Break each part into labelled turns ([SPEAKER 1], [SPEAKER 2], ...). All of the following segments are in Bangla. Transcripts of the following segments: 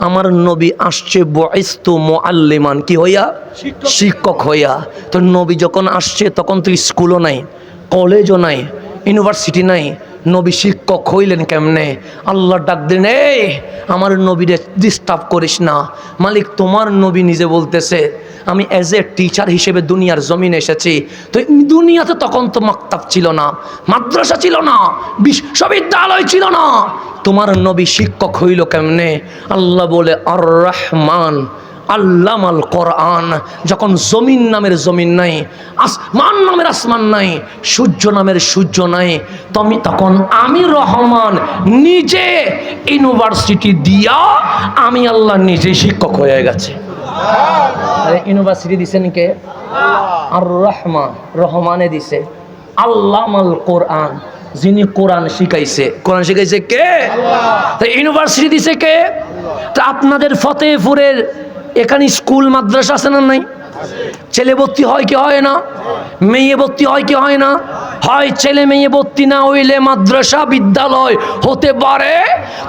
[SPEAKER 1] আমার নবী আসছে বুইস্তু মুআল্লিমান, কি হইয়া? শিক্ষক হইয়া। তো নবী যখন আসছে তখন তো স্কুলও নাই, কলেজও নাই, ইউনিভার্সিটি নাই, নবী শিক্ষক হইলেন কেমনে? আল্লাহ ডাক দিন, এই আমার নবীরে ডিস্টার্ব করিস না। মালিক তোমার নবী নিজে বলতেছে আমি অ্যাজ এ টিচার হিসেবে দুনিয়ার জমিনে এসেছি। তো দুনিয়াতে তখন তো মাকতাব ছিল না, মাদ্রাসা ছিল না, বিশ্ববিদ্যালয় ছিল না, তোমার নবী শিক্ষক হইল কেমনে? আল্লাহ বলে আর রহমান আল্লামাল কোরআন। যখন জমিন নামের জমিন নাই, আসমান নামের আসমান নাই, সূর্য নামের সূর্য নাই, তখন আমি রহমান নিজে ইউনিভার্সিটি দিয়া আমি আল্লাহ নিজে শিক্ষক হয়ে গেছে। ইউনিভার্সিটি দিছেন কে? আর রহমান, রহমানে দিছে। আল্লামাল কোরআন, যিনি কোরআন শিখাইছে। কোরআন শিখাইছে কে? ইউনিভার্সিটি দিছে কে? তা আপনাদের ফতেহপুরের এখানে স্কুল মাদ্রাসা আছে না নাই? ছেলে ভর্তি হয় কি হয় না? মেয়ে ভর্তি হয় কি হয় না? হয়। ছেলে মেয়ে ভর্তি না হইলে মাদ্রাসা বিদ্যালয় হতে পারে।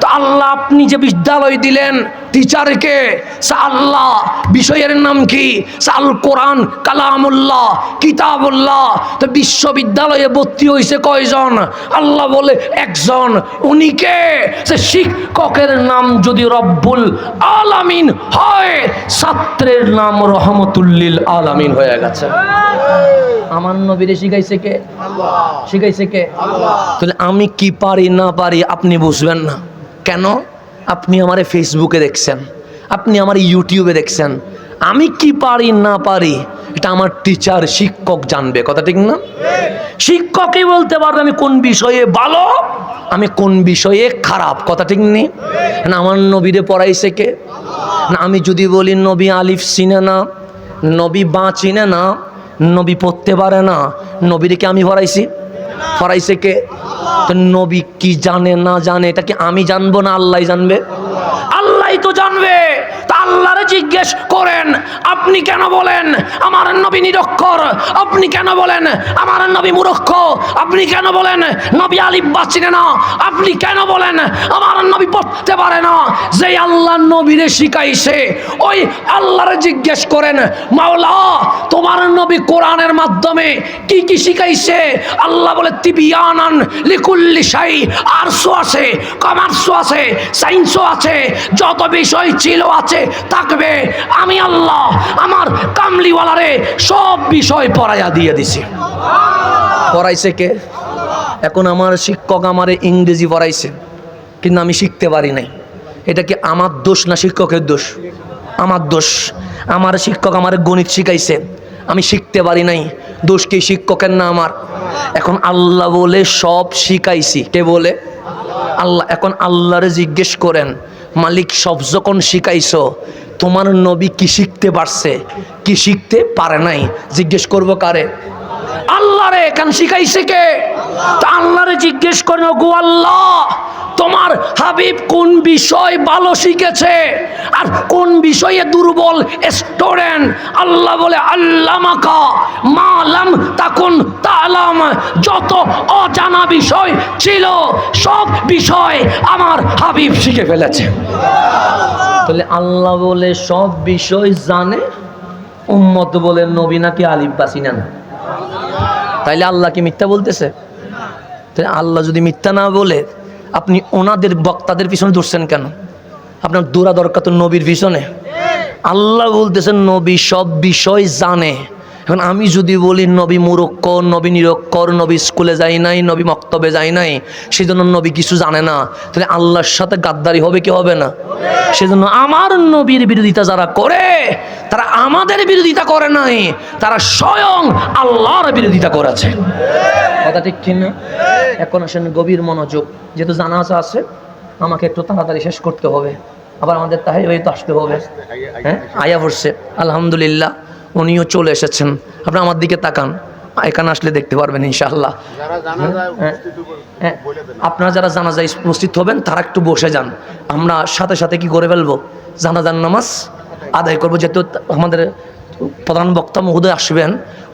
[SPEAKER 1] তো আল্লাহ আপনি যে বিদ্যালয় দিলেন টিচারকে, আল্লাহ বিষয়ের নাম কি? আল কোরআন কালামুল্লাহ কিতাবুল্লাহ। তো বিশ্ববিদ্যালয়ে ভর্তি হয়েছে কয়জন? আল্লাহ বলে একজন। উনি কে? সে শিক্ষকের নাম যদি রব্বুল আলামিন হয়, ছাত্রের নাম রহমতুল্লিল আলামিন হয়ে গেছে। আমার নবীরে শিখাইছে কে? শিখাইছে কে? তাহলে আমি কি পারি না পারি আপনি বুঝবেন না কেন? আপনি আমারে ফেসবুকে দেখছেন, আপনি আমার ইউটিউবে দেখছেন, আমি কি পারি না পারি এটা আমার টিচার শিক্ষক জানবে। কথা ঠিক না? শিক্ষকই বলতে পারবে আমি কোন বিষয়ে ভালো, আমি কোন বিষয়ে খারাপ। কথা ঠিক নেই? না আমার নবীরে পড়াইছে কে? না আমি যদি বলি নবী আলিফ চিনে না, নবী বা চিনে না, নবী পড়তে পারে না, নবীরে কি আমি পড়াইছি? পড়াইছে কে? তো নবী কি জানে না জানে এটা কি আমি জানবো না আল্লাহ জানবে? আল্লাহ তো জানবে। তা আল্লাহরে জিজ্ঞেস করেন আপনি কেন বলেন আমার নবী নিরক্ষর? আপনি কেন বলেন আমার নবী মূর্খ? আপনি কেন বলেন নবী আলিফ বা চিনে না? আপনি কেন বলেন আমার নবী পড়তে পারে না? যে আল্লাহ নবীরে শিখাইছে ওই আল্লাহরে জিজ্ঞেস করেন মাওলা তোমার নবী কোরআনের মাধ্যমে কি কি শিখাইছে? আল্লাহ বলে তিবিয়ানান লিকুল্লি শাই। আরশও আছে, কমার্সও আছে, সায়েন্সও আছে, যত বিষয় ছিল আছে থাকবে। আমি আল্লাহ আমার কামলিওয়ালারে সব বিষয় পড়াইয়া দিয়ে দিছি। পড়াইছে কে? এখন আমার শিক্ষক আমারে ইংরেজি পড়াইছে কিন্তু আমি শিখতে পারি নাই। এটা কি আমার দোষ না শিক্ষকের দোষ? আমার দোষ। আমার শিক্ষক আমার গণিত শিখাইছে, আমি শিখতে পারি নাই, দোষ কি শিক্ষকের না আমার? এখন আল্লাহ বলে সব শিখাইছি। কে বলে? আল্লাহ। এখন আল্লাহরে জিজ্ঞেস করেন মালিক সব যখন শিখাইছো তোমার নবী কি শিখতে পারছে কি শিখতে পারে নাই? জিজ্ঞেস করবো কারে? আল্লাহরে। এখন শিখাইছে কে? তা আল্লাহরে জিজ্ঞেস করেন গো আল্লাহ তোমার হাবিব কোন বিষয় ভালো শিখেছে আর কোন বিষয়ে দুর্বল স্টুডেন্ট? আল্লাহ বলে আল্লামাকা মা লাম তাকুন তা'লাম। যত অজানা বিষয় ছিল সব বিষয় আমার হাবিব শিখে ফেলেছে। তাহলে আল্লাহ বলে সব বিষয় জানে, উম্মত বলে নবী নাকি আলিফ বা চিনে না। তাইলে আল্লাহ কি মিথ্যা বলতেছে? তাহলে আল্লাহ যদি মিথ্যা না বলে আপনি ওনাদের বক্তাদের পিছনে দৌড়ছেন কেন? আপনার দৌড়া দরকার তো নবীর পিছনে। আল্লাহ বলতেছেন নবী সব বিষয় জানে। এখন আমি যদি বলি নবী মূর্খ, নবী নিরক্ষর, নবী স্কুলে যায় নাই, নবী মক্তবে যায় নাই, সেই জন্য নবী কিছু জানে না, তাহলে আল্লাহর সাথে গাদ্দারি হবে কি হবে না? সেজন্য আমার নবীর বিরোধিতা যারা করে তারা আমাদের বিরোধিতা করে নাই, তারা স্বয়ং আল্লাহর বিরোধিতা করেছে। কথা ঠিক কিনা? এখন আসেন গভীর মনোযোগ, যেহেতু জানাজা আছে আমাকে একটু তাড়াতাড়ি শেষ করতে হবে, আবার আমাদের তাই তো আসতে হবে। হ্যাঁ আয়া পড়ছে আলহামদুলিল্লাহ, উনিও চলে এসেছেন। আপনি আমার দিকে তাকান, এখানে আসলে দেখতে পারবেন ইনশাআল্লাহ। আপনারা যারা জানাজায় উপস্থিত হবেন তারা একটু বসে যান, আমরা সাথে সাথে কি করে ফেলবো জানাজার নামাজ আদায় করবো, যেহেতু আমাদের প্রধান বক্তা মহোদয় আসবেন,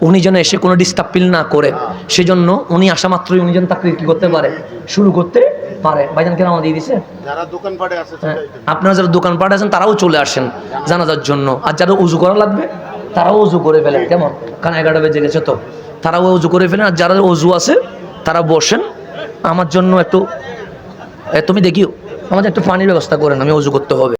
[SPEAKER 1] উনি যেন এসে কোনো ডিস্টার্ব ফিল না করে, সেজন্য উনি আসা মাত্রই উনি যেন তাকরির কি করতে পারে, শুরু করতে পারে। ভাইজান কেন দিয়ে দিছে?
[SPEAKER 2] যারা দোকানপাটে আছে
[SPEAKER 1] আপনারা যারা দোকানপাট আছেন তারাও চলে আসেন জানাজার জন্য, আর যারা উজু করা লাগবে তারাও উজু করে ফেলেন। কেমন? কারণ 11টা বেজে গেছে, তো তারাও উজু করে ফেলেন, আর যারা উজু আছে তারা বসেন। আমার জন্য একটু তুমি দেখিও, আমাদের একটু পানির ব্যবস্থা করেন, আমি উজু করতে হবে।